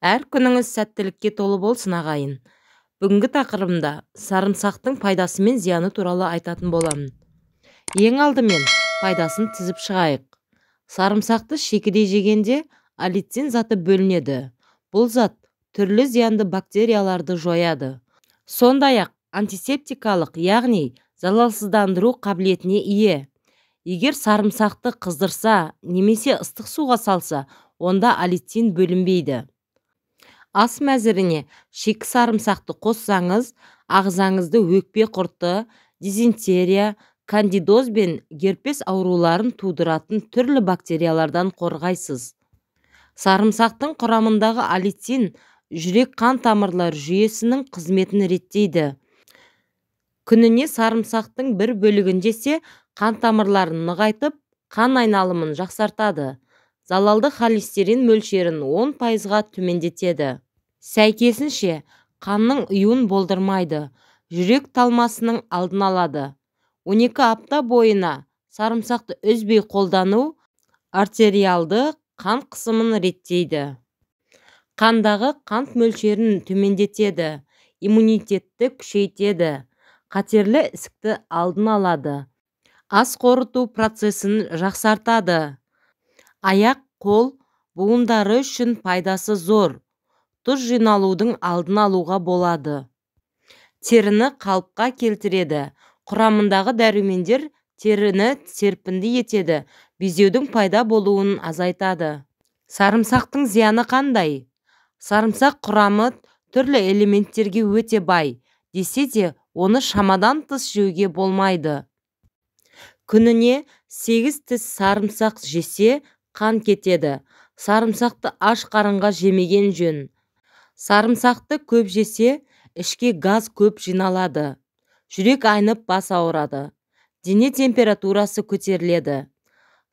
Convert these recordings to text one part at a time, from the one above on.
Әр күніңіз сәттілікке толы болсын, ағайын. Бүгінгі тақырыбымда сарымсақтың пайдасы мен зияны туралы айтатын боламын. Ең алдымен пайдасын тізіп шығайық. Сарымсақты шекедей жегенде аллицин заты бөлінеді. Бұл зат түрлі зиянды бактерияларды жояды. Сондай-ақ антисептикалық, яғни залалсыздандыру қабілетіне ие. Егер сарымсақты қыздырса немесе ыстық суға салса, онда аллицин бөлінбейді. Ас мәзіріне шикі сарымсақты қоссаңыз, ағзаңызды өкпе құрты, дизентерия, кандидоз бен герпес ауруларын тудыратын түрлі бактериялардан қорғайсыз. Сарымсақтың құрамындағы аллицин жүрек қан тамырлар жүйесінің қызметін реттейді. Күніне сарымсақтың бір бөлігін жесе, қан тамырларын нығайтып, қан айналымын жақсартады. Залалды холестерин мөлшерін 10%-ға төмендетеді. Сәйкесінше, қанның ұюын болдырмайды, жүрек талмасының алдын алады. 12 апта бойына сарымсақты үзбей қолдану артериалды қан қысымын реттейді. Қандағы қант мөлшерін төмендетеді, иммунитетті күшейтеді, қатерлі ісікті алдын алады. Ас қорыту процесін жақсартады. Аяқ, қол, буындары үшін пайдасы зор. Тұз жиналудың алдын алуға болады. Теріні қалыпқа келтіреді. Құрамындағы дәрумендер теріні серпінді етеді, безеудің пайда болуын азайтады. Сарымсақтың зияны қандай? Сарымсақ құрамы түрлі элементтерге өте бай, десе де оны шамадан тыс жеуге болмайды. Күніне 8 тіс сарымсақ жесе қан кетеді. Сарымсақты аш қарынға жемеген жөн. Сарымсақты көп жесе, ішке газ көп жиналады. Жүрек айнып бас ауырады. Дене температурасы көтеріледі.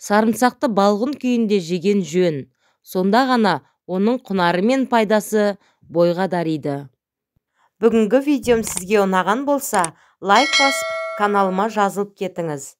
Сарымсақты балғын күйінде жеген жөн. Сонда ғана оның құнары мен пайдасы бойға дариды. Бүгінгі видеом сізге ұнаған болса, лайк басып, каналыма жазылып кетіңіз.